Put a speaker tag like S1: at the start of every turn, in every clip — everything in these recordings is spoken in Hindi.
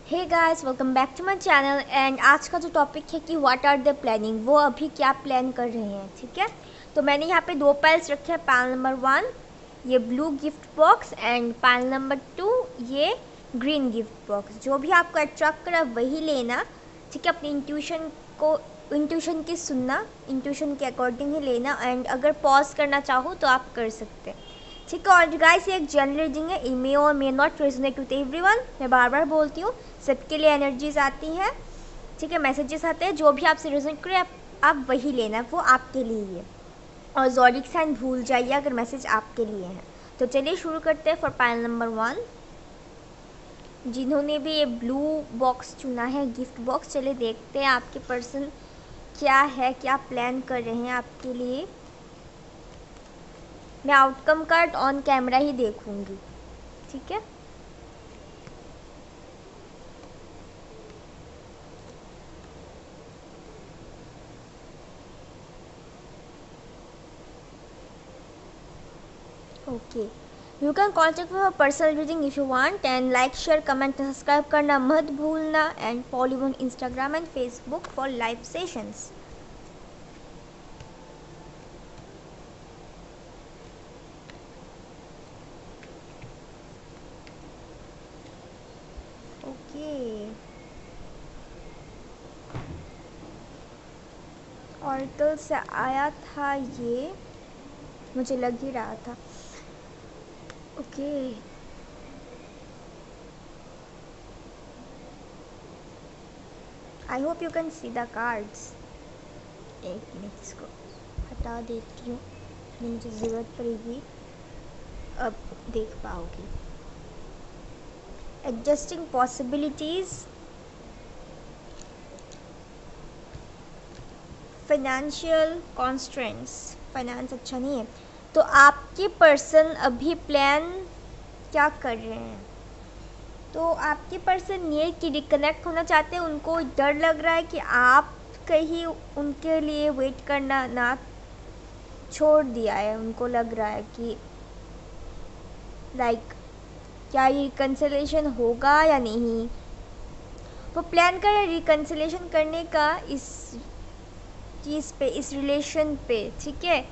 S1: Hey guys, welcome back to my channel. And आज का जो टॉपिक है कि व्हाट आर द प्लानिंग, वो अभी क्या प्लान कर रहे हैं। ठीक है, तो मैंने यहाँ पे दो पाइल्स रखे हैं। पाइल नंबर 1 ये blue gift box and pile number 2 ये ग्रीन गिफ्ट बॉक्स। जो भी आपको अट्रैक्ट करा वही लेना। ठीक है, अपनी इंट्यूशन की सुनना, इंट्यूशन के अकॉर्डिंग ही लेना। एंड अगर पॉज करना चाहो तो आप कर सकते हैं। ठीक है, और गाइस ये एक जनरल रीडिंग है, ई मे और may not resonate with everyone. मैं बार बार बोलती हूँ, सबके लिए एनर्जीज आती हैं। ठीक है, मैसेजेस आते हैं, जो भी आपसे रेजोनेट करे आप वही लेना, वो आपके लिए ही है। और ज़ोडिक साइन भूल जाइए अगर मैसेज आपके लिए है। तो चलिए शुरू करते हैं फॉर पाइल नंबर 1। जिन्होंने भी ये ब्लू बॉक्स चुना है, गिफ्ट बॉक्स, चलिए देखते हैं आपके पर्सन क्या है, क्या प्लान कर रहे हैं आपके लिए। मैं आउटकम कार्ड ऑन कैमरा ही देखूंगी। ठीक है, okay. You can contact for personal reading if you want. And like, share, comment, subscribe करना मत भूलना। And follow on Instagram and Facebook for live sessions. Okay, oracle से आया था ये, मुझे लग ही रहा था। Okay, I hope you can see the cards. एक मिनट, इसको हटा देती हूँ, मुझे ज़रूरत पड़ेगी, अब देख पाओगी। Adjusting possibilities, financial constraints, finance अच्छा नहीं है। तो आपके पर्सन अभी प्लान क्या कर रहे हैं? तो आपके पर्सन ये कि रिकनेक्ट होना चाहते हैं। उनको डर लग रहा है कि आप कहीं उनके लिए वेट करना ना छोड़ दिया है। उनको लग रहा है कि लाइक क्या ये रिकन्सिलेशन होगा या नहीं। वो प्लान कर रहे हैं रिकन्सिलेशन करने का इस चीज़ पे, इस रिलेशन पे। ठीक है,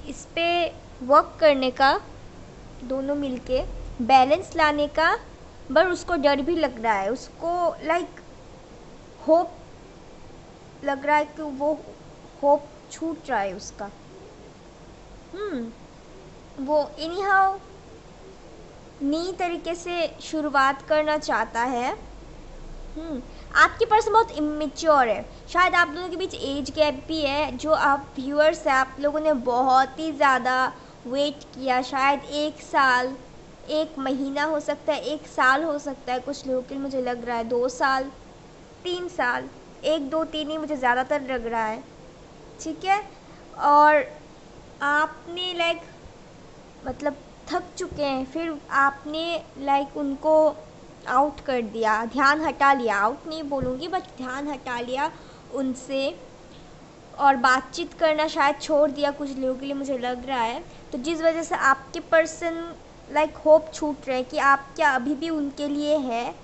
S1: इस पे वर्क करने का, दोनों मिलके बैलेंस लाने का। पर उसको डर भी लग रहा है, उसको लाइक होप लग रहा है कि वो होप छूट रहा है उसका। वो इनी हाउ नई तरीके से शुरुआत करना चाहता है। आपकी पर्सन बहुत इमेच्योर है। शायद आप दोनों के बीच एज गैप भी है। जो आप व्यूअर्स हैं, आप लोगों ने बहुत ही ज़्यादा वेट किया। शायद 1 साल, 1 महीना हो सकता है, 1 साल हो सकता है कुछ लोगों के लिए। मुझे लग रहा है 2 साल, 3 साल, 1, 2, 3 ही मुझे ज़्यादातर लग रहा है। ठीक है, और आपने लाइक मतलब थक चुके हैं, फिर आपने लाइक उनको आउट कर दिया, ध्यान हटा लिया। आउट नहीं बोलूँगी, बट ध्यान हटा लिया उनसे, और बातचीत करना शायद छोड़ दिया कुछ लोगों के लिए, मुझे लग रहा है। तो जिस वजह से आपके पर्सन लाइक होप छूट रहे हैं कि आप क्या अभी भी उनके लिए है,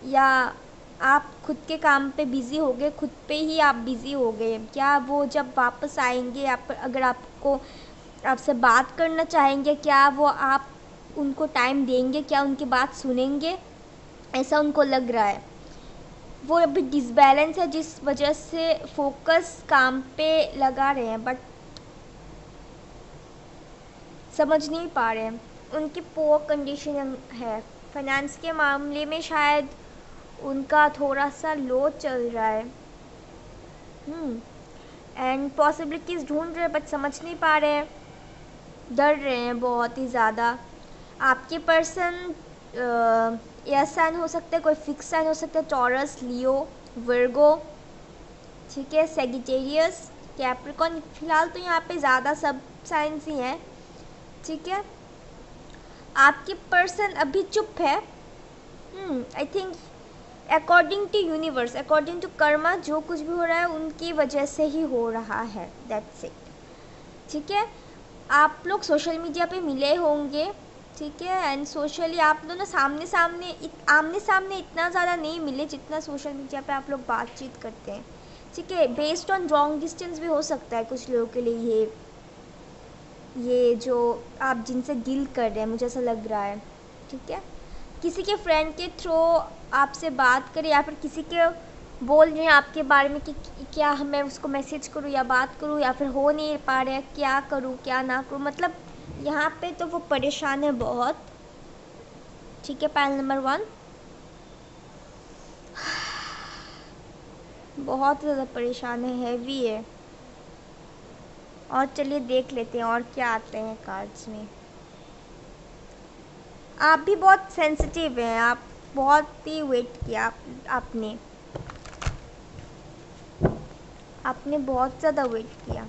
S1: या आप खुद के काम पे बिज़ी हो गए, खुद पे ही आप बिज़ी हो गए। क्या वो जब वापस आएंगे, आप अगर आपसे बात करना चाहेंगे, क्या वो आप उनको टाइम देंगे, क्या उनकी बात सुनेंगे, ऐसा उनको लग रहा है। वो अभी डिसबैलेंस है, जिस वजह से फोकस काम पे लगा रहे हैं, बट समझ नहीं पा रहे हैं। उनकी पुअर कंडीशन है। फाइनेंस के मामले में शायद उनका थोड़ा सा लो चल रहा है। एंड पॉसिबिलिटीज़ ढूंढ रहे हैं, बट समझ नहीं पा रहे हैं, डर रहे हैं बहुत ही ज़्यादा। आपके पर्सन एयर साइन हो सकता है, कोई फिक्स साइन हो सकता है, टॉरस, लियो, वर्गो, ठीक है, सेजिटेरियस, कैप्रिकॉन। फिलहाल तो यहाँ पे ज़्यादा सब साइंस ही हैं। ठीक है, आपके पर्सन अभी चुप है। I think according to universe, according to karma, जो कुछ भी हो रहा है उनकी वजह से ही हो रहा है। That's it. ठीक है, आप लोग सोशल मीडिया पे मिले होंगे, ठीक है। एंड सोशली आप दोनों आमने सामने इतना ज़्यादा नहीं मिले जितना सोशल मीडिया पे आप लोग बातचीत करते हैं। ठीक है, बेस्ड ऑन लॉन्ग डिस्टेंस भी हो सकता है कुछ लोगों के लिए ये जो आप जिनसे डील कर रहे हैं, मुझे ऐसा लग रहा है। ठीक है, किसी के फ्रेंड के थ्रू आपसे बात करें या फिर किसी के बोल रहे हैं आपके बारे में कि क्या मैं उसको मैसेज करूं या बात करूं या फिर हो नहीं पा रहा है, क्या करूं क्या ना करूं, मतलब यहाँ पे तो वो परेशान है बहुत। ठीक है, पैनल नंबर 1 बहुत ज़्यादा परेशान है, हैवी है। और चलिए देख लेते हैं और क्या आते हैं कार्ड्स में। आप भी बहुत सेंसिटिव हैं, आप बहुत ही वेट किया आपने बहुत ज़्यादा वेट किया।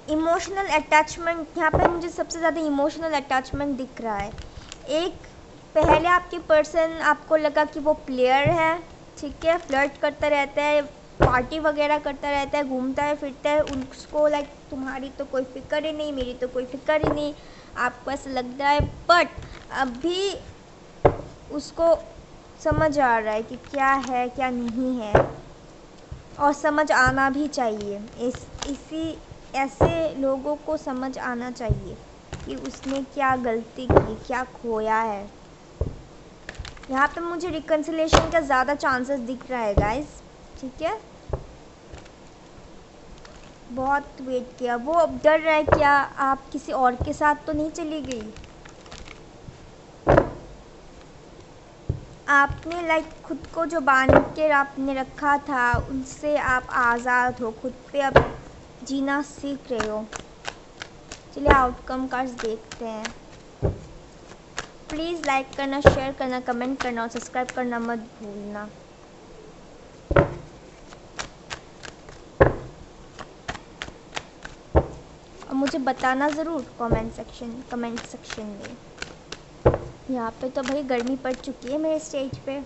S1: इमोशनल अटैचमेंट, यहाँ पे मुझे सबसे ज़्यादा इमोशनल अटैचमेंट दिख रहा है। एक पहले आपके पर्सन आपको लगा कि वो प्लेयर है, ठीक है, फ्लर्ट करता रहता है, पार्टी वगैरह करता रहता है, घूमता है फिरता है, उसको लाइक तुम्हारी तो कोई फिक्र ही नहीं, मेरी तो कोई फिक्र ही नहीं, आपको ऐसा लग रहा है। बट अभी उसको समझ आ रहा है कि क्या है क्या नहीं है, और समझ आना भी चाहिए। ऐसे लोगों को समझ आना चाहिए कि उसने क्या गलती की, क्या खोया है। यहाँ पे मुझे रिकन्सिलेशन का ज़्यादा चांसेस दिख रहा है गाइस। ठीक है, बहुत वेट किया, वो अब डर रहा है क्या आप किसी और के साथ तो नहीं चली गई। आपने लाइक खुद को जो बांध के आपने रखा था उनसे आप आज़ाद हो, खुद पे अब जीना सीख रहे हो। चलिए आउटकम कार्ड्स देखते हैं। प्लीज़ लाइक करना, शेयर करना, कमेंट करना और सब्सक्राइब करना मत भूलना। और मुझे बताना ज़रूर कमेंट सेक्शन में। यहाँ पे तो भाई गर्मी पड़ चुकी है मेरे स्टेज पे।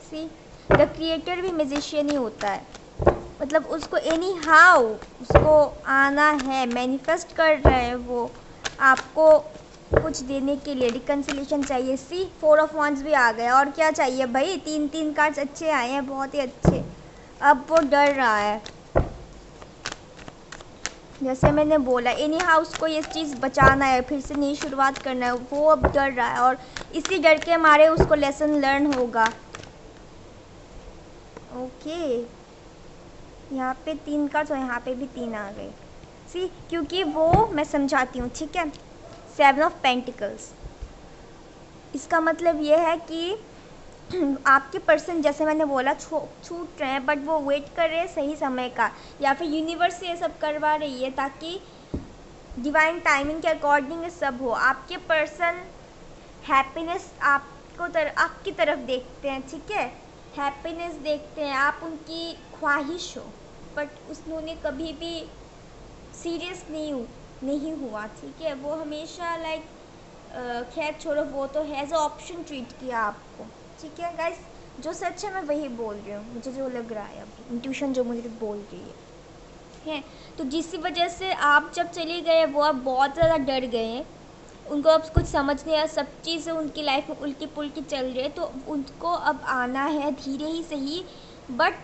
S1: सी द क्रिएटर भी म्यूजिशियन ही होता है, मतलब उसको एनी हाउ उसको आना है, मैनिफेस्ट कर रहे हैं वो आपको कुछ देने के लिए। रिकन्सिलेशन चाहिए। सी 4 ऑफ वांड्स भी आ गया, और क्या चाहिए भाई। 3 कार्ड्स अच्छे आए हैं, बहुत ही अच्छे। अब वो डर रहा है, जैसे मैंने बोला एनी हाउस को ये चीज़ बचाना है, फिर से नई शुरुआत करना है। वो अब डर रहा है और इसी डर के मारे उसको लेसन लर्न होगा। ओके, यहाँ पे 3 कार्ड्स और यहाँ पे भी 3 आ गए। सी क्योंकि वो मैं समझाती हूँ, ठीक है। 7 ऑफ पेंटिकल्स, इसका मतलब ये है कि आपके पर्सन जैसे मैंने बोला छूट रहे हैं, बट वो वेट कर रहे हैं सही समय का, या फिर यूनिवर्स से ये सब करवा रही है ताकि डिवाइन टाइमिंग के अकॉर्डिंग ये सब हो। आपके पर्सन हैप्पीनेस आपकी तरफ देखते हैं, ठीक है, हैप्पीनेस देखते हैं, आप उनकी ख्वाहिश हो, बट उन्होंने कभी भी सीरियस नहीं हुआ, ठीक है। वो हमेशा लाइक खैर छोड़ो, वो तो हैज़ ऑप्शन ट्रीट किया आपको, ठीक है गाइस। जो सच है मैं वही बोल रही हूँ, मुझे जो लग रहा है अभी इंट्यूशन जो मुझे बोल रही है। तो जिस वजह से आप जब चले गए वो अब बहुत ज़्यादा डर गए हैं, उनको अब कुछ समझ नहीं आया, सब चीज़ें उनकी लाइफ में उल्टी पुल्टी चल रही है। तो उनको अब आना है धीरे ही सही, बट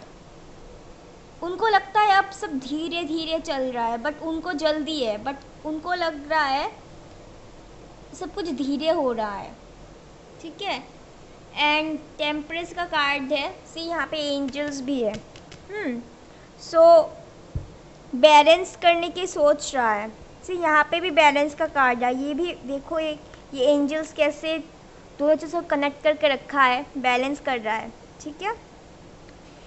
S1: उनको लगता है अब सब धीरे धीरे चल रहा है, बट उनको जल्दी है, बट उनको लग रहा है सब कुछ धीरे हो रहा है, ठीक है। एंड टेम्परेस का कार्ड है। सी यहाँ पे एंजल्स भी है। सो बैलेंस करने की सोच रहा है। सी यहाँ पे भी बैलेंस का कार्ड है। ये भी देखो, ये एंजल्स कैसे दोनों चीज़ों को कनेक्ट करके रखा है, बैलेंस कर रहा है, ठीक है।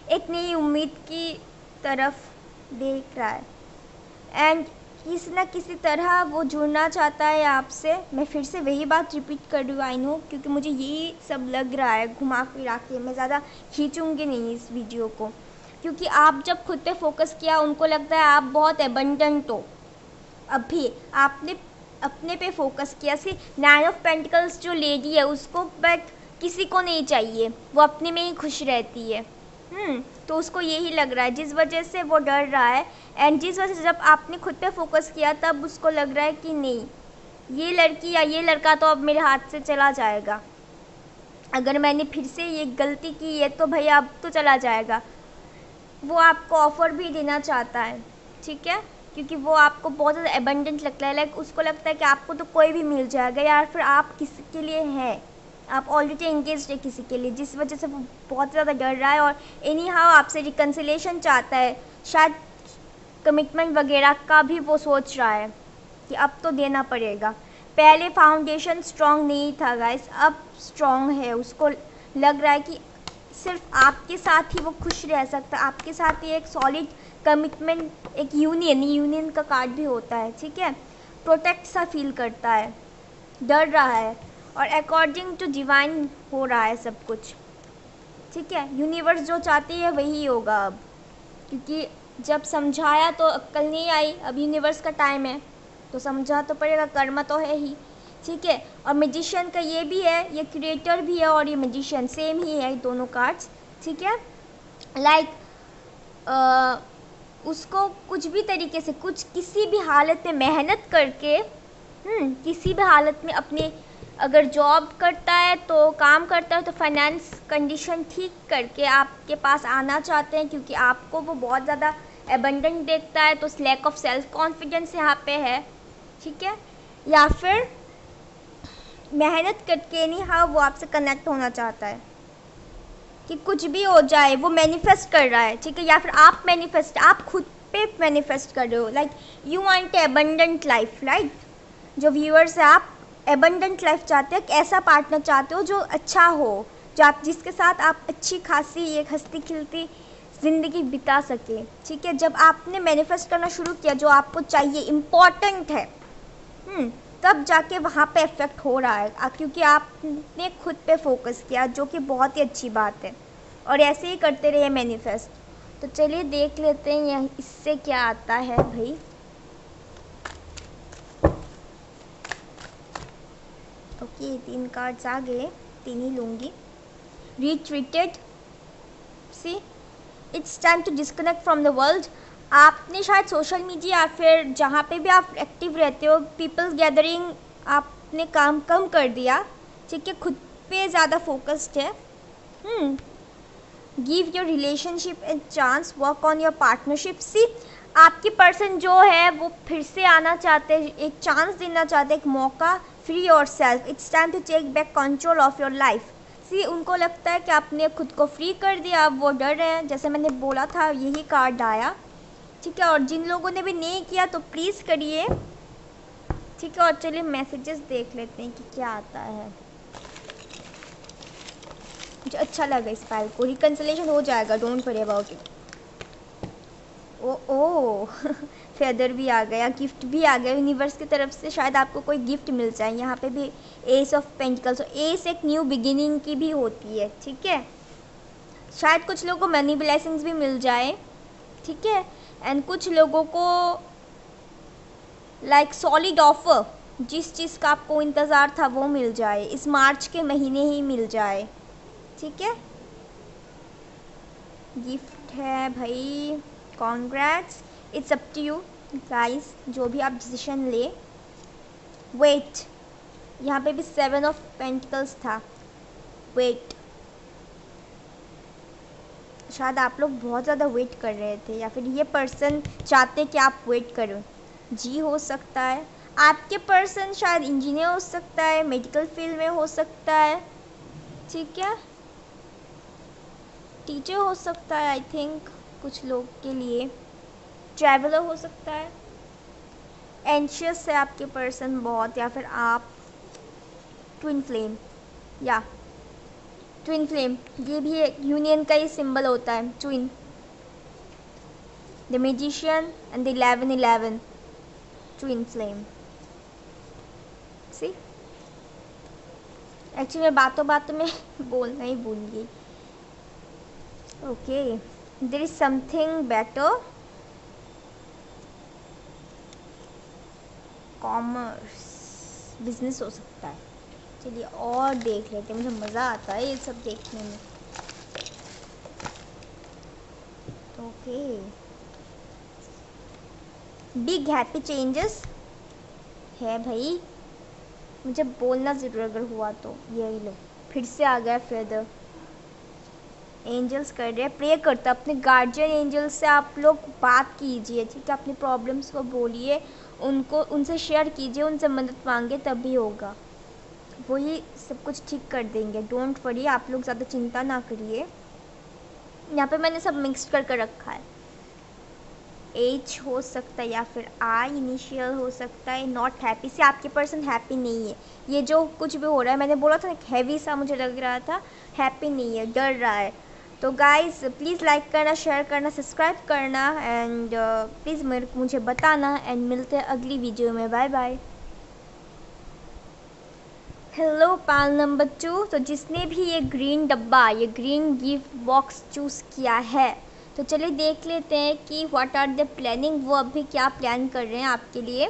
S1: एक नई उम्मीद की तरफ देख रहा है एंड किसी न किसी तरह वो जुड़ना चाहता है आपसे। मैं फिर से वही बात रिपीट कर रही हूँ, आई नो, क्योंकि मुझे यही सब लग रहा है घुमा फिरा के। मैं ज़्यादा खींचूंगी नहीं इस वीडियो को, क्योंकि आप जब खुद पे फोकस किया उनको लगता है आप बहुत एबंडेंट हो। अभी आपने अपने पे फोकस किया। सी 9 ऑफ पेंटिकल्स जो लेडी है उसको बट किसी को नहीं चाहिए, वो अपने में ही खुश रहती है। तो उसको यही लग रहा है, जिस वजह से वो डर रहा है। एंड जिस वजह से जब आपने खुद पे फोकस किया तब उसको लग रहा है कि नहीं, ये लड़की या ये लड़का तो अब मेरे हाथ से चला जाएगा, अगर मैंने फिर से ये गलती की है तो भैया अब तो चला जाएगा। वो आपको ऑफ़र भी देना चाहता है, ठीक है, क्योंकि वो आपको बहुत ज़्यादा एबंडेंट लगता है, लाइक उसको लगता है कि आपको तो कोई भी मिल जाएगा, या फिर आप किसी के लिए हैं, आप ऑलरेडी एंगेज्ड है किसी के लिए, जिस वजह से वो बहुत ज़्यादा डर रहा है और एनी हाउ आपसे रिकन्सिलेशन चाहता है। शायद कमिटमेंट वगैरह का भी वो सोच रहा है कि अब तो देना पड़ेगा। पहले फाउंडेशन स्ट्रॉन्ग नहीं था गाइस, अब स्ट्रॉन्ग है। उसको लग रहा है कि सिर्फ आपके साथ ही वो खुश रह सकता है, आपके साथ ही एक सॉलिड कमिटमेंट, एक यूनियन का कार्ड भी होता है, ठीक है। प्रोटेक्ट सा फील करता है, डर रहा है और अकॉर्डिंग टू डिवाइन हो रहा है सब कुछ, ठीक है। यूनिवर्स जो चाहती है वही होगा अब, क्योंकि जब समझाया तो अक्ल नहीं आई, अब यूनिवर्स का टाइम है तो समझा तो पड़ेगा, कर्म तो है ही, ठीक है। और मैजिशियन का ये भी है, ये क्रिएटर भी है और ये मैजिशियन सेम ही है दोनों कार्ड्स, ठीक है। लाइक उसको कुछ भी तरीके से किसी भी हालत में मेहनत करके, किसी भी हालत में अपने, अगर जॉब करता है तो काम करता है तो फाइनेंस कंडीशन ठीक करके आपके पास आना चाहते हैं, क्योंकि आपको वो बहुत ज़्यादा एबंडेंट देखता है, तो लैक ऑफ सेल्फ कॉन्फिडेंस यहाँ पे है, ठीक है। या फिर मेहनत करके नहीं, हाँ, वो आपसे कनेक्ट होना चाहता है कि कुछ भी हो जाए, वो मैनिफेस्ट कर रहा है, ठीक है। या फिर आप खुद पे मैनिफेस्ट कर रहे हो, like you want abundant life, right. जो व्यूअर्स है, आप एबंडेंट लाइफ चाहते हो, एक ऐसा पार्टनर चाहते हो जो अच्छा हो, जिसके साथ आप अच्छी खासी एक हंसती खिलती ज़िंदगी बिता सके, ठीक है। जब आपने मैनिफेस्ट करना शुरू किया जो आपको चाहिए, इम्पॉर्टेंट है, तब जाके वहाँ पे इफ़ेक्ट हो रहा है, क्योंकि आपने खुद पे फोकस किया, जो कि बहुत ही अच्छी बात है। और ऐसे ही करते रहिए मैनिफेस्ट। तो चलिए देख लेते हैं इससे क्या आता है भाई। ओके, 3 कार्ड्स आ गए, 3 ही लूँगी। Retreated, see it's time to disconnect from the world. आपने शायद सोशल मीडिया या फिर जहाँ पे भी आप एक्टिव रहते हो, पीपल्स गैदरिंग, आपने काम कम कर दिया, ठीक है। खुद पे ज़्यादा फोकस्ड है। Give your relationship a chance, work on your partnership. See आपकी पर्सन जो है वो फिर से आना चाहते हैं, एक चांस देना चाहते हैं, एक मौका। Free yourself, it's time to take back control of your life. See उनको लगता है कि आपने खुद को फ्री कर दिया, अब वो डर रहे हैं, जैसे मैंने बोला था यही कार्ड आया, ठीक है। और जिन लोगों ने भी नहीं किया तो प्लीज़ करिए, ठीक है। और चलिए मैसेजेस देख लेते हैं कि क्या आता है। मुझे अच्छा लगा इस फाइल को, रिकन्सिलेशन हो जाएगा, डोंट वरी अबाउट इट। ओ फेदर भी आ गया, गिफ्ट भी आ गया यूनिवर्स की तरफ से, शायद आपको कोई गिफ्ट मिल जाए। यहाँ पे भी एस ऑफ पेंटिकल्स, एस एक न्यू बिगिनिंग की भी होती है, ठीक है। शायद कुछ लोगों को मनी ब्लेसिंग्स भी मिल जाए, ठीक है। एंड कुछ लोगों को लाइक सॉलिड ऑफर, जिस चीज़ का आपको इंतज़ार था वो मिल जाए, इस मार्च के महीने ही मिल जाए, ठीक है। गिफ्ट है भाई, congrats, it's up to you guys, जो भी आप डिसीजन ले। वेट, यहाँ पे भी 7 ऑफ पेंटिकल्स था। वेट, शायद आप लोग बहुत ज़्यादा वेट कर रहे थे, या फिर ये पर्सन चाहते कि आप वेट करो, जी हो सकता है। आपके पर्सन शायद इंजीनियर हो सकता है, मेडिकल फील्ड में हो सकता है, ठीक है। टीचर हो सकता है आई थिंक कुछ लोग के लिए, ट्रैवलर हो सकता है। एंशियस है आपके पर्सन बहुत, या फिर आप ट्विन फ्लेम, या ट्विन फ्लेम, ये भी एक यूनियन का ही सिंबल होता है, twin. The magician and the 1111, twin flame. See actually मैं बातों में बोलना ही भूल गई। Okay, there is something better. Commerce, business हो सकता है। चलिए और देख लेते हैं, मुझे मज़ा आता है ये सब देखने में। ओके, बिग हैप्पी चेंजेस है भाई, मुझे बोलना ज़रूर अगर हुआ तो। यही लो, फिर से आ गया फेदर। एंजल्स कर रहे हैं, प्रे करता अपने गार्जियन एंजल्स से आप लोग बात कीजिए, ठीक है, अपनी प्रॉब्लम्स को बोलिए, उनको उनसे शेयर कीजिए, उनसे मदद मांगे, तभी होगा, वही सब कुछ ठीक कर देंगे। डोंट वरी, आप लोग ज़्यादा चिंता ना करिए। यहाँ पे मैंने सब मिक्स करके रखा है। एच हो सकता है या फिर आई इनिशियल हो सकता है। नॉट हैप्पी से आपके पर्सन हैप्पी नहीं है। ये जो कुछ भी हो रहा है, मैंने बोला था हैवी सा मुझे लग रहा था, हैप्पी नहीं है, डर रहा है। तो गाइस प्लीज़ लाइक करना, शेयर करना, सब्सक्राइब करना एंड प्लीज़ मुझे बताना एंड मिलते हैं अगली वीडियो में। Bye bye. Hello pile number 2। तो जिसने भी ये ग्रीन डब्बा, ये ग्रीन गिफ्ट बॉक्स चूज़ किया है, तो चलिए देख लेते हैं कि व्हाट आर द प्लानिंग, वो अभी क्या प्लान कर रहे हैं आपके लिए,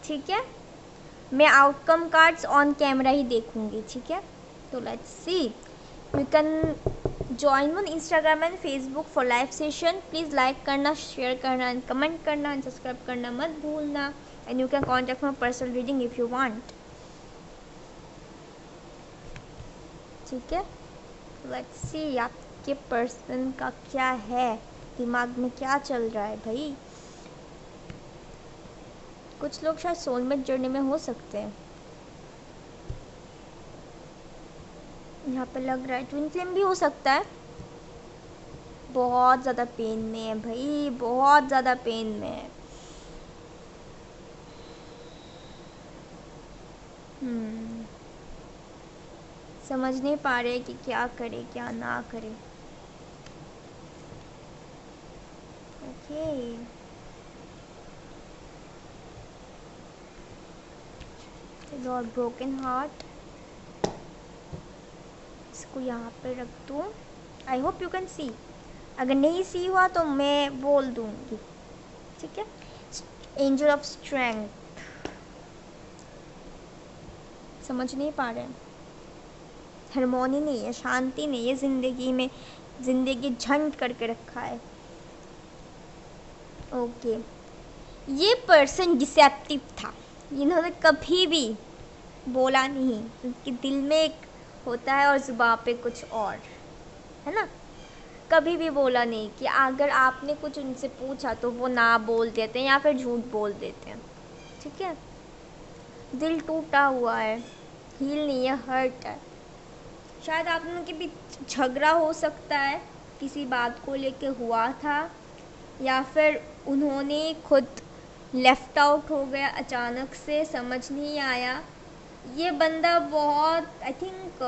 S1: ठीक है। मैं आउटकम कार्ड्स ऑन कैमरा ही देखूंगी, ठीक है। तो let's see, you can join on Instagram and Facebook for live session. Please like करना, शेयर करना एंड कमेंट करना एंड सब्सक्राइब करना मत भूलना and you can contact my personal reading if you want, ठीक है। लेट्स सी आपके पर्सन का क्या है, दिमाग में क्या चल रहा है भाई। कुछ लोग शायद सोलमेट जर्नी में हो सकते हैं। यहाँ पे लग रहा है ट्विन फ्लेम भी हो सकता है। बहुत ज़्यादा पेन में है भाई, बहुत ज़्यादा पेन में है। समझ नहीं पा रहे कि क्या करे क्या ना करे। ओके, लॉर्ड ब्रोकन हार्ट, इसको यहाँ पे रख दूँ। I hope you can see, अगर नहीं सी हुआ तो मैं बोल दूँगी, ठीक है। एंजल ऑफ स्ट्रेंथ, समझ नहीं पा रहे, हारमोनी नहीं है, शांति नहीं है ज़िंदगी में, ज़िंदगी झंड करके रखा है। ओके, ये पर्सन डिसेप्टिव था, इन्होंने कभी भी बोला नहीं, उनके दिल में एक होता है और ज़ुबान पे कुछ और, है ना। कभी भी बोला नहीं कि अगर आपने कुछ उनसे पूछा तो वो ना बोल देते हैं या फिर झूठ बोल देते हैं, ठीक है। दिल टूटा हुआ है, हील नहीं है, हर्ट है। शायद आप लोगों के बीच झगड़ा हो सकता है, किसी बात को लेके हुआ था, या फिर उन्होंने खुद लेफ़्ट आउट हो गया अचानक से, समझ नहीं आया। ये बंदा बहुत आई थिंक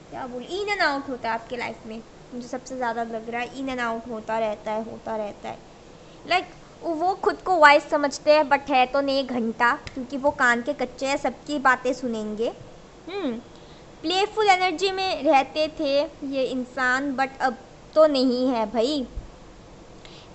S1: क्या बोल, इन एंड आउट होता है आपके लाइफ में, मुझे सबसे ज़्यादा लग रहा है इन एंड आउट होता रहता है, होता रहता है। लाइक वो खुद को वाइस समझते हैं बट है तो नहीं घंटा, क्योंकि वो कान के कच्चे हैं, सबकी बातें सुनेंगे। प्लेफुल एनर्जी में रहते थे ये इंसान, बट अब तो नहीं है भाई।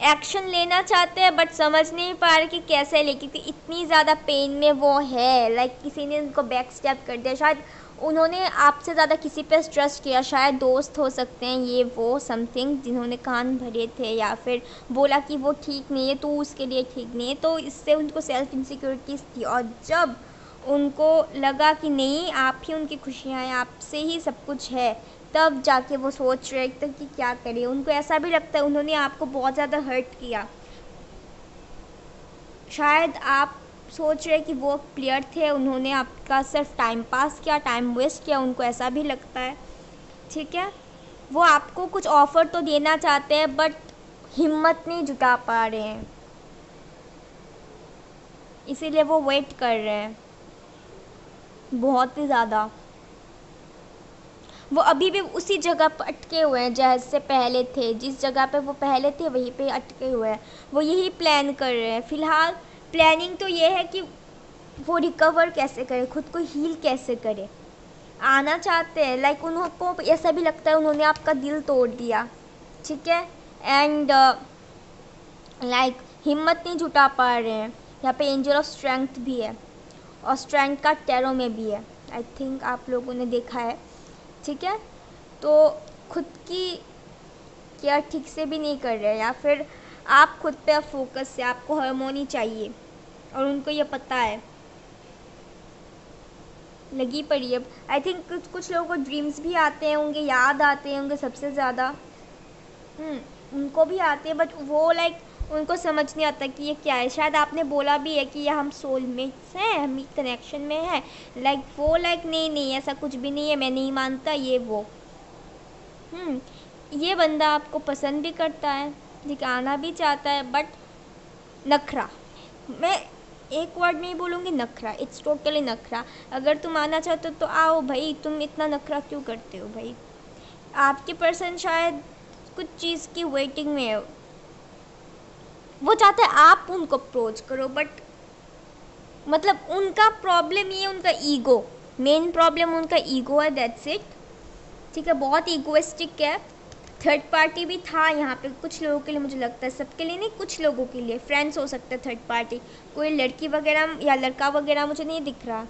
S1: एक्शन लेना चाहते हैं बट समझ नहीं पा रहे कि कैसे ले, क्योंकि इतनी ज़्यादा पेन में वो है। लाइक किसी ने उनको बैक स्टेप कर दिया, शायद उन्होंने आपसे ज़्यादा किसी पे ट्रस्ट किया, शायद दोस्त हो सकते हैं ये वो समथिंग, जिन्होंने कान भरे थे या फिर बोला कि वो ठीक नहीं है, तो उसके लिए ठीक नहीं है, तो इससे उनको सेल्फ इनसिक्योरिटीज़ थी। और जब उनको लगा कि नहीं आप ही उनकी खुशियाँ हैं, आपसे ही सब कुछ है, तब जाके वो सोच रहे थे कि क्या करें। उनको ऐसा भी लगता है उन्होंने आपको बहुत ज़्यादा हर्ट किया, शायद आप सोच रहे कि वो प्लेयर थे, उन्होंने आपका सिर्फ टाइम पास किया, टाइम वेस्ट किया, उनको ऐसा भी लगता है, ठीक है। वो आपको कुछ ऑफ़र तो देना चाहते हैं बट हिम्मत नहीं जुटा पा रहे हैं, इसीलिए वो वेट कर रहे हैं बहुत ही ज़्यादा। वो अभी भी उसी जगह पर अटके हुए हैं जैसे पहले थे, जिस जगह पे वो पहले थे वहीं पे अटके हुए हैं। वो यही प्लान कर रहे हैं फ़िलहाल। प्लानिंग तो ये है कि वो रिकवर कैसे करे, खुद को हील कैसे करे, आना चाहते हैं। लाइक उनको ऐसा भी लगता है उन्होंने आपका दिल तोड़ दिया, ठीक है। एंड लाइक हिम्मत नहीं जुटा पा रहे हैं। यहाँ पे एंजल ऑफ स्ट्रेंथ भी है और स्ट्रेंथ का टैरो में भी है, आई थिंक आप लोगों ने देखा है, ठीक है। तो खुद की केयर ठीक से भी नहीं कर रहे, या फिर आप खुद पे फोकस से, आपको हार्मोनी चाहिए और उनको ये पता है। लगी पड़ी है। आई थिंक कुछ कुछ लोगों को ड्रीम्स भी आते हैं होंगे, याद आते होंगे सबसे ज़्यादा। उनको भी आते हैं, बट वो लाइक उनको समझ नहीं आता कि ये क्या है। शायद आपने बोला भी है कि ये हम सोलमेट्स हैं, हम कनेक्शन में हैं, लाइक वो लाइक नहीं नहीं ऐसा कुछ भी नहीं है, मैं नहीं मानता ये वो। ये बंदा आपको पसंद भी करता है, दिखाना भी चाहता है, बट नखरा, मैं एक वर्ड में ही बोलूँगी, नखरा। इट्स टोटली नखरा। अगर तुम आना चाहते हो तो आओ भाई, तुम इतना नखरा क्यों करते हो भाई? आपके पर्सन शायद कुछ चीज़ की वेटिंग में है, वो चाहते हैं आप उनको अप्रोच करो, बट मतलब उनका प्रॉब्लम ये, उनका ईगो, मेन प्रॉब्लम उनका ईगो है, दैट्स इट। ठीक है, बहुत ईगोइस्टिक है। थर्ड पार्टी भी था यहाँ पे कुछ लोगों के लिए, मुझे लगता है सबके लिए नहीं, कुछ लोगों के लिए फ्रेंड्स हो सकते हैं थर्ड पार्टी, कोई लड़की वगैरह या लड़का वगैरह मुझे नहीं दिख रहा।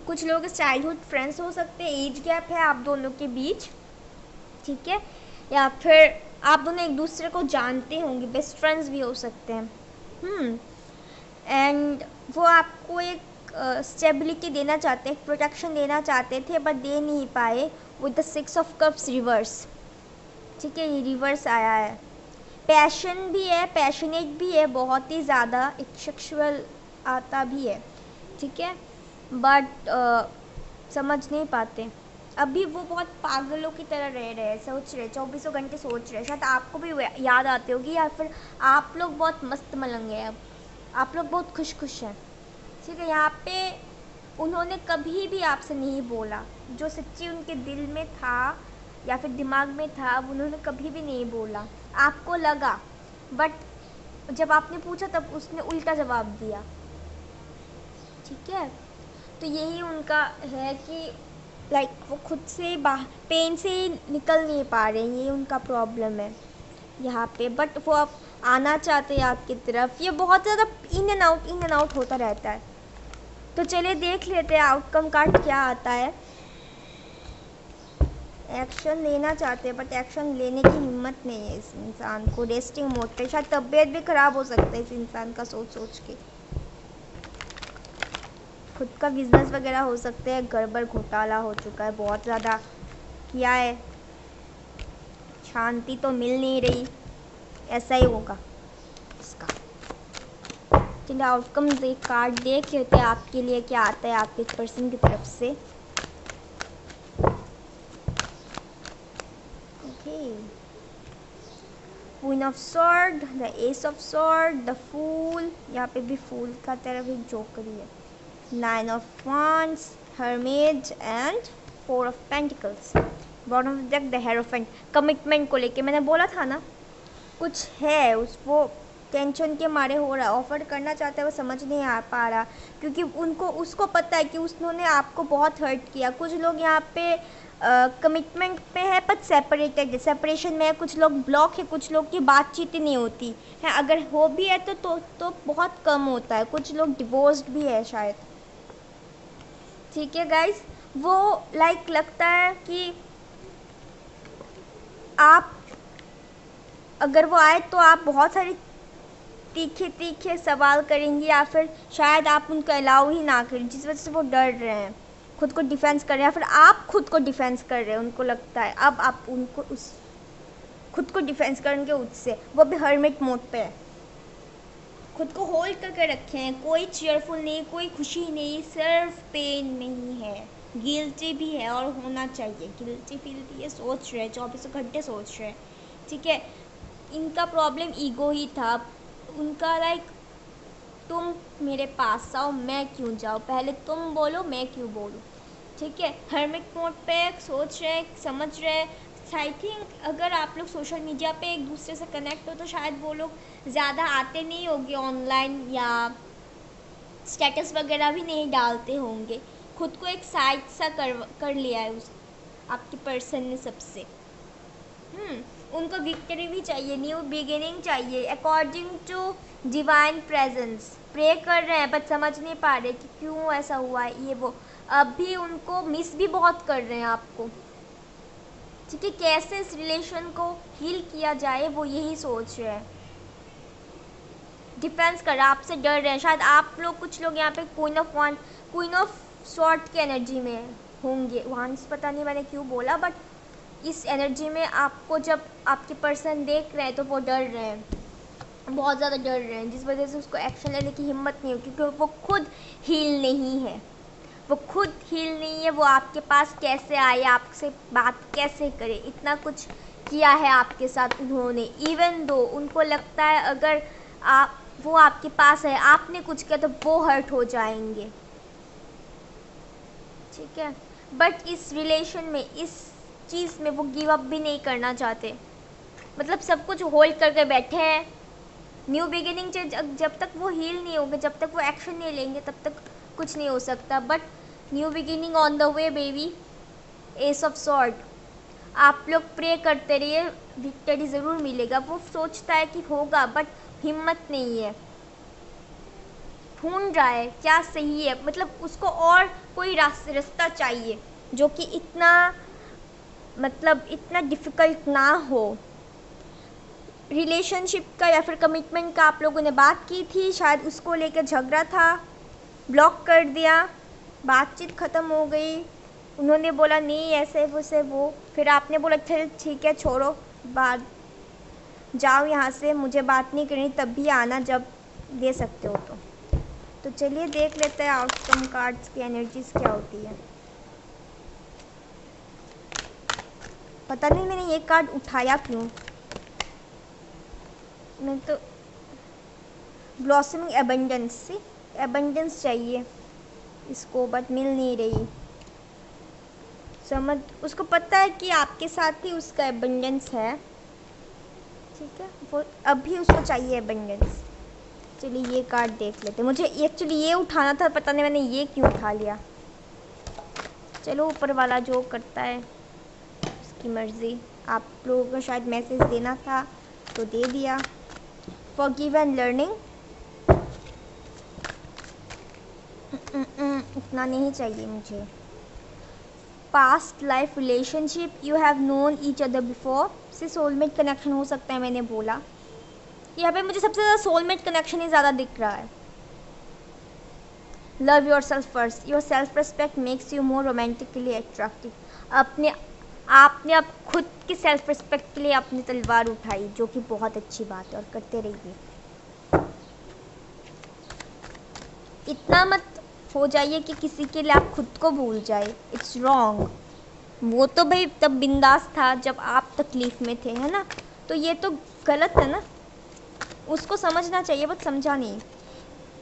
S1: कुछ लोगों के चाइल्डहुड फ्रेंड्स हो सकते हैं, एज गैप है आप दोनों के बीच, ठीक है, या फिर आप दोनों एक दूसरे को जानते होंगे, बेस्ट फ्रेंड्स भी हो सकते हैं। एंड वो आपको एक स्टेबिलिटी देना चाहते हैं, प्रोटेक्शन देना चाहते थे, बट दे नहीं पाए with the 6 of cups reverse. ठीक है, ये रिवर्स आया है। पैशन भी है, पैशनेट भी है, बहुत ही ज़्यादा, एक सेक्सुअल आता भी है, ठीक है, बट समझ नहीं पाते। अभी वो बहुत पागलों की तरह रह रहे हैं, सोच रहे, 24 घंटे सोच रहे। शायद आपको भी याद आती होगी, या फिर आप लोग बहुत मस्त मलंगे हैं, अब आप लोग बहुत खुश खुश हैं। ठीक है, यहाँ पे उन्होंने कभी भी आपसे नहीं बोला, जो सच्ची उनके दिल में था या फिर दिमाग में था, उन्होंने कभी भी नहीं बोला। आपको लगा, बट जब आपने पूछा तब उसने उल्टा जवाब दिया। ठीक है, तो यही उनका है कि लाइक वो खुद से पेन से निकल नहीं पा रहे हैं, ये उनका प्रॉब्लम है यहाँ पे। बट वो अब आना चाहते हैं आपकी तरफ, ये बहुत ज़्यादा इन एंड आउट होता रहता है। तो चलिए देख लेते हैं आउटकम कार्ड क्या आता है। एक्शन लेना चाहते हैं, बट एक्शन लेने की हिम्मत नहीं है इस इंसान को, रेस्टिंग मोड पे। शायद तबीयत भी ख़राब हो सकता है इस इंसान का सोच सोच के। खुद का बिजनेस वगैरह हो सकते हैं, गड़बड़ घोटाला हो चुका है, बहुत ज़्यादा किया है, शांति तो मिल नहीं रही, ऐसा ही होगा इसका। चलिए आउटकम कार्ड देख लेते हैं आपके लिए क्या आता है आपके पर्सन की तरफ से। Okay, queen of sword, the ace of sword, the fool, यहाँ पे भी फूल का तरफ एक जोकरी है, 9 of wands, hermit and 4 of pentacles. Bottom of the deck the hierophant. Commitment को लेके मैंने बोला था ना, कुछ है उस, वो टेंशन के मारे हो रहा है, ऑफर करना चाहता है, वो समझ नहीं आ पा रहा, क्योंकि उसको पता है कि उसने आपको बहुत हर्ट किया। कुछ लोग यहाँ पे कमिटमेंट पे है पर सेपरेटेड, सेपरेशन में है, कुछ लोग ब्लॉक है, कुछ लोग की बातचीत ही नहीं होती है, अगर हो भी है तो बहुत कम होता है, कुछ लोग डिवोर्स्ड भी है शायद। ठीक है गाइस, वो लाइक लगता है कि आप अगर वो आए तो आप बहुत सारी तीखे तीखे सवाल करेंगी, या फिर शायद आप उनको अलाउ ही ना करें, जिस वजह से वो डर रहे हैं, खुद को डिफेंस कर रहे हैं, या फिर आप खुद को डिफेंस कर रहे हैं। उनको लगता है अब आप उनको उस खुद को डिफेंस करेंगे उससे, वो भी हर्मिट मोड पे है, खुद को होल्ड करके रखे हैं, कोई चीयरफुल नहीं, कोई खुशी नहीं, सिर्फ पेन में ही है, गिल्टी भी है और होना चाहिए, गिल्टी फील भी है, सोच रहे 24 घंटे सोच रहे। ठीक है, इनका प्रॉब्लम ईगो ही था उनका, लाइक तुम मेरे पास आओ, मैं क्यों जाऊँ, पहले तुम बोलो मैं क्यों बोलूँ। ठीक है, हर्मिट मोड पे सोच रहे, समझ रहे। आई थिंक अगर आप लोग सोशल मीडिया पे एक दूसरे से कनेक्ट हो तो शायद वो लोग ज़्यादा आते नहीं होंगे ऑनलाइन, या स्टेटस वगैरह भी नहीं डालते होंगे, खुद को एक साइड सा कर लिया है उस आपके पर्सन ने सबसे। उनको विक्ट्री भी चाहिए, न्यू बिगिनिंग चाहिए, according to divine presence. Pray कर रहे हैं बट समझ नहीं पा रहे कि क्यों ऐसा हुआ है, ये वो अभी उनको मिस भी बहुत कर रहे हैं आपको। ठीक है, कैसे इस रिलेशन को हील किया जाए वो यही सोच रहे हैं, डिफेंस कर रहा, आपसे डर रहे हैं। शायद आप लोग कुछ लोग यहाँ पे क्वीन ऑफ सॉर्ट की एनर्जी में होंगे। वंस पता नहीं मैंने क्यों बोला, बट इस एनर्जी में आपको जब आपके पर्सन देख रहे हैं तो वो डर रहे हैं, बहुत ज़्यादा डर रहे हैं, जिस वजह से उसको एक्शन लेने की हिम्मत नहीं हो, क्योंकि वो खुद हील नहीं है। वो खुद हील नहीं है, वो आपके पास कैसे आए, आपसे बात कैसे करे, इतना कुछ किया है आपके साथ उन्होंने। इवन दो उनको लगता है अगर वो आपके पास है, आपने कुछ किया तो वो हर्ट हो जाएंगे, ठीक है। बट इस रिलेशन में, इस चीज़ में वो गिव अप भी नहीं करना चाहते। मतलब सब कुछ होल्ड करके बैठे हैं। न्यू बिगिनिंग जब तक वो हील नहीं होंगे, जब तक वो एक्शन नहीं लेंगे, तब तक कुछ नहीं हो सकता। But new beginning on the way baby. S of sword. आप लोग प्रे करते रहिए, विक्ट्री ज़रूर मिलेगा। वो सोचता है कि होगा, बट हिम्मत नहीं है, ढूंढ रहा है क्या सही है। मतलब उसको और कोई रास्ता चाहिए जो कि इतना डिफ़िकल्ट ना हो। रिलेशनशिप का या फिर कमिटमेंट का आप लोगों ने बात की थी, शायद उसको लेकर झगड़ा था, ब्लॉक कर दिया, बातचीत ख़त्म हो गई। उन्होंने बोला नहीं ऐसे वैसे वो, फिर आपने बोला चल ठीक है छोड़ो, बात जाओ यहाँ से, मुझे बात नहीं करनी, तब भी आना जब दे सकते हो तो चलिए देख लेते हैं आउटकम कार्ड्स की एनर्जीज क्या होती है। पता नहीं मैंने ये कार्ड उठाया क्यों, मैं तो ब्लॉसमिंग एबंडेंस से एबंडेंस चाहिए इसको, बट मिल नहीं रही। समझ, उसको पता है कि आपके साथ ही उसका एबंडेंस है, ठीक है, वो अभी उसको चाहिए एबंडेंस। चलिए ये कार्ड देख लेते हैं। मुझे एक्चुअली ये उठाना था, पता नहीं मैंने ये क्यों उठा लिया। चलो ऊपर वाला जो करता है उसकी मर्ज़ी। आप लोगों को शायद मैसेज देना था तो दे दिया। फॉरगिव एंड लर्निंग, इतना नहीं चाहिए मुझे। Past life relationship, you have known each other before, से सोलमेट कनेक्शन हो सकता है, मैंने बोला। यहाँ पे मुझे सबसे ज़्यादा सोलमेट कनेक्शन ही ज़्यादा दिख रहा है। Love your self first, your self respect makes you more romantically attractive. आपने अब खुद की सेल्फ रिस्पेक्ट के लिए अपनी तलवार उठाई, जो कि बहुत अच्छी बात है और करते रहिए। इतना मत हो जाइए कि किसी के लिए आप खुद को भूल जाए, इट्स रॉन्ग। वो तो भाई तब बिंदास था जब आप तकलीफ़ में थे, है ना, तो ये तो गलत है ना, उसको समझना चाहिए, बट समझा नहीं।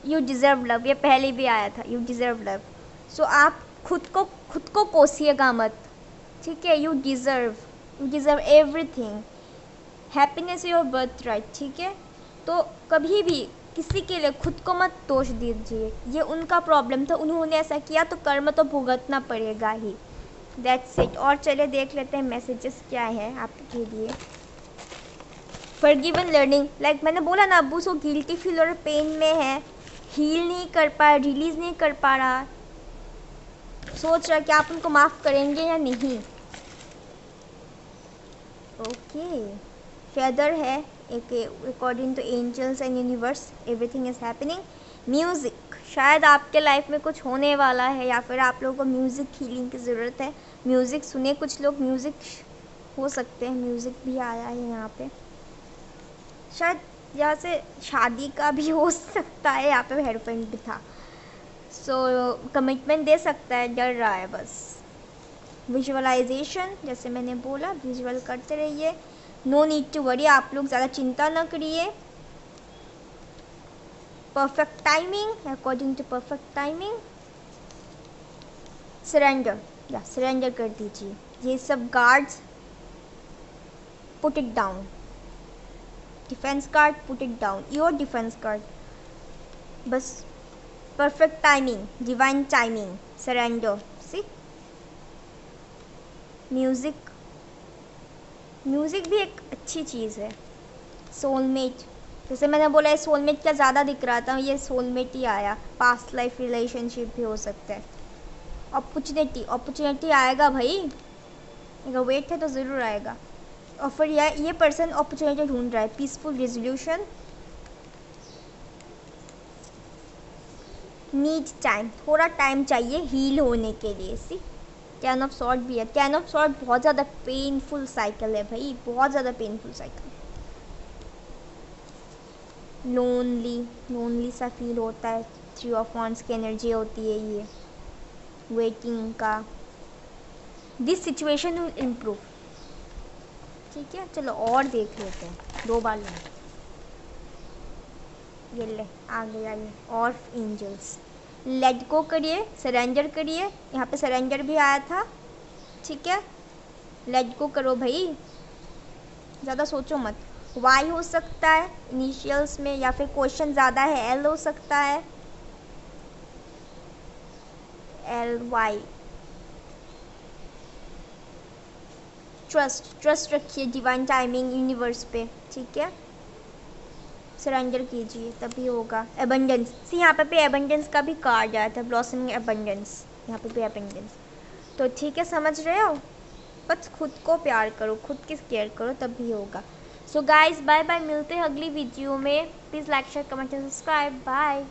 S1: यू डिज़र्व लव, ये पहले भी आया था, यू डिज़र्व लव। सो आप खुद को कोसिएगा मत, ठीक है। You deserve everything. Happiness your birth right, ठीक है। तो कभी भी किसी के लिए खुद को मत दोष दीजिए, ये उनका प्रॉब्लम था, उन्होंने ऐसा किया तो कर्म तो भुगतना पड़ेगा ही, दैट्स इट। और चले देख लेते हैं मैसेजेस क्या है आपके लिए। फॉरगिव एंड लर्निंग, लाइक मैंने बोला ना, अब्बू सो गिल्टी फील और पेन में है, हील नहीं कर पा, रिलीज़ नहीं कर पा रहा, सोच रहा कि आप उनको माफ़ करेंगे या नहीं। ओके, फेदर है एक, according to angels and universe everything is happening. Music, शायद आपके लाइफ में कुछ होने वाला है, या फिर आप लोगों को म्यूज़िक हीलिंग की ज़रूरत है। म्यूज़िक सुने, कुछ लोग म्यूज़िक हो सकते हैं, म्यूज़िक भी आया है यहाँ पे, शायद यहाँ से शादी का भी हो सकता है, यहाँ पे हेयरबैंड भी था। सो कमिटमेंट दे सकता है, डर रहा है बस। विजुअलाइजेशन, जैसे मैंने बोला, विजुअल करते रहिए, नो नीड टू वरी, आप लोग ज़्यादा चिंता न करिए। Perfect timing, according to perfect timing. Surrender, या सरेंडर कर दीजिए ये सब guards, put it down. Defence card, put it down, your defence card. बस perfect timing, divine timing, surrender. See music भी एक अच्छी चीज़ है। सोलमेट, जैसे मैंने बोला, ये सोलमेट का ज़्यादा दिख रहा था, ये सोलमेट ही आया। पास्ट लाइफ रिलेशनशिप भी हो सकता है। अपॉर्चुनिटी आएगा भाई, अगर वेट है तो ज़रूर आएगा। और फिर ये पर्सन अपॉर्चुनिटी ढूंढ रहा है। पीसफुल रेजोल्यूशन, नीड टाइम, थोड़ा टाइम चाहिए हील होने के लिए। सी टेन ऑफ सॉर्ड भी है। टेन ऑफ सॉर्ड बहुत ज़्यादा पेनफुल साइकिल है भाई, बहुत ज़्यादा पेनफुल साइकिल। लोनली, लोनली सा फील होता है। थ्री ऑफ वांड्स की एनर्जी होती है ये, वेटिंग का। This situation will improve. ठीक है, चलो और देख लेते हैं, 2 बार लें। ये ले आ गया ये, और एंजल्स। लेट गो करिए, सरेंडर करिए। यहाँ पे सरेंडर भी आया था। ठीक है, लेट गो करो भाई, ज़्यादा सोचो मत। वाई हो सकता है इनिशियल्स में, या फिर क्वेश्चन ज़्यादा है, एल हो सकता है, एल वाई। ट्रस्ट रखिए डिवाइन टाइमिंग यूनिवर्स पे। ठीक है, सरेंडर कीजिए तभी होगा। एबंडेंस, सी यहाँ पे एबंडेंस का भी कार्ड आया था, ब्लॉसमिंग एबंडेंस, यहाँ पे भी एबंडेंस। तो ठीक है, समझ रहे हो, बस खुद को प्यार करो, खुद की केयर करो, तभी होगा। सो गाइस बाय बाय, मिलते हैं अगली वीडियो में। Please like share comment and subscribe. Bye.